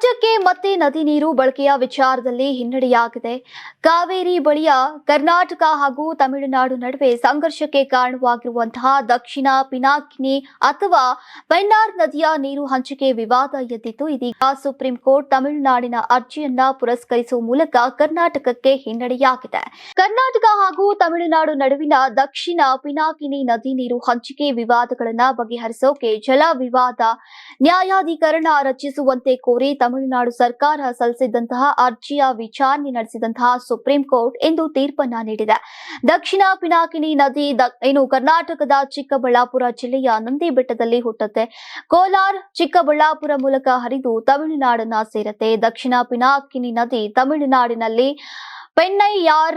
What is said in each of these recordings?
ರಾಜ್ಯಕ್ಕೆ ಮತ್ತೆ ನದಿ ನೀರು ಬಳಕೆಯ ವಿಚಾರದಲ್ಲಿ ಹಿನ್ನಡೆಯಾಗಿದೆ. ಕಾವೇರಿ ಬಳಿಯ ಕರ್ನಾಟಕ ಹಾಗೂ ತಮಿಳುನಾಡು ನಡುವೆ ಸಂಘರ್ಷಕ್ಕೆ ಕಾರಣವಾಗಿರುವಂತಹ ದಕ್ಷಿಣ ಪಿನಾಕಿನಿ ಅಥವಾ ಪೆನ್ನಾರ್ ನದಿಯ ನೀರು ಹಂಚಿಕೆ ವಿವಾದ ಎದ್ದಿತ್ತು. ಇದೀಗ ಸುಪ್ರೀಂ ಕೋರ್ಟ್ ತಮಿಳುನಾಡಿನ ಅರ್ಜಿಯನ್ನ ಪುರಸ್ಕರಿಸುವ ಮೂಲಕ ಕರ್ನಾಟಕಕ್ಕೆ ಹಿನ್ನಡೆಯಾಗಿದೆ. ಕರ್ನಾಟಕ ಹಾಗೂ ತಮಿಳುನಾಡು ನಡುವಿನ ದಕ್ಷಿಣ ಪಿನಾಕಿನಿ ನದಿ ನೀರು ಹಂಚಿಕೆ ವಿವಾದಗಳನ್ನ ಬಗೆಹರಿಸೋಕೆ ಜಲ ವಿವಾದ ನ್ಯಾಯಾಧಿಕರಣ ರಚಿಸುವಂತೆ ಕೋರಿ ತಮಿಳುನಾಡು ಸರ್ಕಾರ ಸಲ್ಲಿಸಿದಂತಹ ಅರ್ಜಿಯ ವಿಚಾರಣೆ ನಡೆಸಿದಂತಹ ಸುಪ್ರೀಂ ಕೋರ್ಟ್ ಇಂದು ತೀರ್ಪನ್ನ ನೀಡಿದೆ. ದಕ್ಷಿಣ ಪಿನಾಕಿನಿ ನದಿ ಕರ್ನಾಟಕದ ಚಿಕ್ಕಬಳ್ಳಾಪುರ ಜಿಲ್ಲೆಯ ನಂದಿ ಬೆಟ್ಟದಲ್ಲಿ ಹುಟ್ಟುತ್ತೆ. ಕೋಲಾರ, ಚಿಕ್ಕಬಳ್ಳಾಪುರ ಮೂಲಕ ಹರಿದು ತಮಿಳುನಾಡನ್ನ ಸೇರುತ್ತೆ. ದಕ್ಷಿಣ ಪಿನಾಕಿನಿ ನದಿ ತಮಿಳುನಾಡಿನಲ್ಲಿ ಪೆನ್ನೈಯಾರ್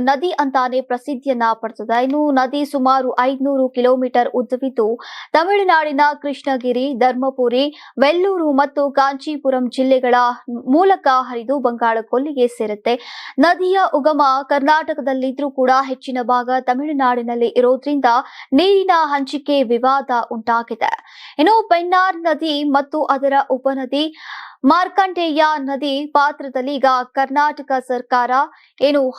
ನದಿ ಅಂತಾನೆ ಪ್ರಸಿದ್ಧಿಯನ್ನ ಪಡೆದಿದೆ. ನದಿ ಸುಮಾರು 500 ಕಿಲೋಮೀಟರ್ ಉದ್ದವಿದ್ದು ತಮಿಳುನಾಡಿನ ಕೃಷ್ಣಗಿರಿ, ಧರ್ಮಪುರಿ, ವೆಲ್ಲೂರು ಮತ್ತು ಕಾಂಚೀಪುರಂ ಜಿಲ್ಲೆಗಳ ಮೂಲಕ ಹರಿದು ಬಂಗಾಳ ಕೊಲ್ಲಿಗೆ ಸೇರುತ್ತೆ. ನದಿಯ ಉಗಮ ಕರ್ನಾಟಕದಲ್ಲಿದ್ರೂ ಕೂಡ ಹೆಚ್ಚಿನ ಭಾಗ ತಮಿಳುನಾಡಿನಲ್ಲಿ ಇರೋದ್ರಿಂದ ನೀರಿನ ಹಂಚಿಕೆ ವಿವಾದ ಉಂಟಾಗಿದೆ. ಪೆನ್ನಾರ್ ನದಿ ಮತ್ತು ಅದರ ಉಪನದಿ ಮಾರ್ಕಂಡೇಯ ನದಿ ಪಾತ್ರದಲ್ಲಿ ಈಗ ಕರ್ನಾಟಕ ಸರ್ಕಾರ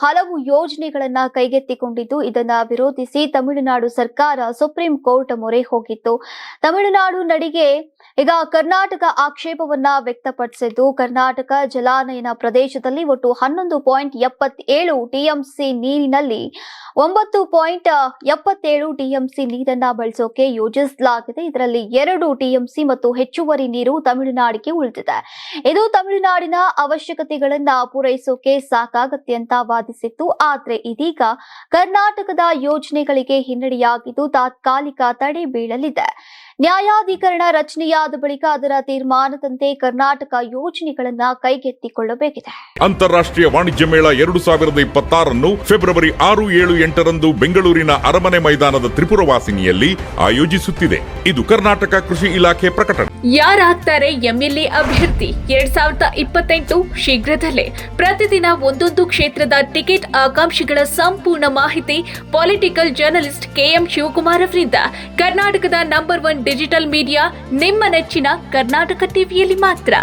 ಹಲವು ಯೋಜನೆಗಳನ್ನ ಕೈಗೆತ್ತಿಕೊಂಡಿದ್ದು, ಇದನ್ನ ವಿರೋಧಿಸಿ ತಮಿಳುನಾಡು ಸರ್ಕಾರ ಸುಪ್ರೀಂ ಕೋರ್ಟ್ ಮೊರೆ ಹೋಗಿತ್ತು. ತಮಿಳುನಾಡು ನಡಿಗೆ ಈಗ ಕರ್ನಾಟಕ ಆಕ್ಷೇಪವನ್ನ ವ್ಯಕ್ತಪಡಿಸಿದ್ದು, ಕರ್ನಾಟಕ ಜಲಾನಯನ ಪ್ರದೇಶದಲ್ಲಿ ಒಟ್ಟು 11.77 ಟಿಎಂಸಿ ನೀರಿನಲ್ಲಿ 9.77 ಟಿಎಂಸಿ ನೀರನ್ನ ಬಳಸೋಕೆ ಯೋಜಿಸಲಾಗಿದೆ. ಇದರಲ್ಲಿ 2 ಟಿಎಂಸಿ ಮತ್ತು ಹೆಚ್ಚುವರಿ ನೀರು ತಮಿಳುನಾಡಿಗೆ ಉಳಿದಿದೆ. ಇದು ತಮಿಳುನಾಡಿನ ಅವಶ್ಯಕತೆಗಳನ್ನ ಪೂರೈಸೋಕೆ ಸಾಕಾಗತ್ತೆ ಅಂತ ವಾದಿಸಿತ್ತು. ಆದ್ರೆ ಇದೀಗ ಕರ್ನಾಟಕದ ಯೋಜನೆಗಳಿಗೆ ಹಿನ್ನಡೆಯಾಗಿದ್ದು ತಾತ್ಕಾಲಿಕ ತಡೆ ಬೀಳಲಿದೆ. ನ್ಯಾಯಾಧಿಕರಣ ರಚನೆಯಾದ ಬಳಿಕ ಅದರ ತೀರ್ಮಾನದಂತೆ ಕರ್ನಾಟಕ ಯೋಜನೆಗಳನ್ನ ಕೈಗೆತ್ತಿಕೊಳ್ಳಬೇಕಿದೆ. ಅಂತಾರಾಷ್ಟ್ರೀಯ ವಾಣಿಜ್ಯ ಮೇಳ 2026 ಫೆಬ್ರವರಿ 6, 7, 8ರಂದು ಬೆಂಗಳೂರಿನ ಅರಮನೆ ಮೈದಾನದ ತ್ರಿಪುರವಾಸಿನಿಯಲ್ಲಿ ಆಯೋಜಿಸುತ್ತಿದೆ. ಇದು ಕರ್ನಾಟಕ ಕೃಷಿ ಇಲಾಖೆ ಪ್ರಕಟಣೆ. ಯಾರಾಗ್ತಾರೆ ಎಂಎಲ್ಎ ಅಭ್ಯರ್ಥಿ 2028 ಶೀಘ್ರದಲ್ಲೇ. ಪ್ರತಿದಿನ ಒಂದೊಂದು ಕ್ಷೇತ್ರದ ಟಿಕೆಟ್ ಆಕಾಂಕ್ಷಿಗಳ ಸಂಪೂರ್ಣ ಮಾಹಿತಿ ಪೊಲಿಟಿಕಲ್ ಜರ್ನಲಿಸ್ಟ್ ಕೆಎಂ ಶಿವಕುಮಾರ್ ಅವರಿಂದ. ಕರ್ನಾಟಕದ ನಂಬರ್ 1 ಡಿಜಿಟಲ್ ಮೀಡಿಯಾ ನಿಮ್ಮ ನೆಚ್ಚಿನ ಕರ್ನಾಟಕ ಟಿವಿಯಲ್ಲಿ ಮಾತ್ರ.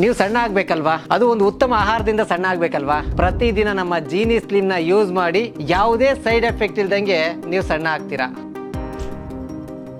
ನೀವು ಸಣ್ಣ ಆಗ್ಬೇಕಲ್ವಾ? ಅದು ಒಂದು ಉತ್ತಮ ಆಹಾರದಿಂದ ಸಣ್ಣ ಆಗ್ಬೇಕಲ್ವಾ? ಪ್ರತಿದಿನ ನಮ್ಮ ಜೀನಿ ಸ್ಲಿಮ್ ನ ಯೂಸ್ ಮಾಡಿ ಯಾವುದೇ ಸೈಡ್ ಎಫೆಕ್ಟ್ ಇಲ್ದಂಗೆ ನೀವು ಸಣ್ಣ ಆಗ್ತೀರಾ.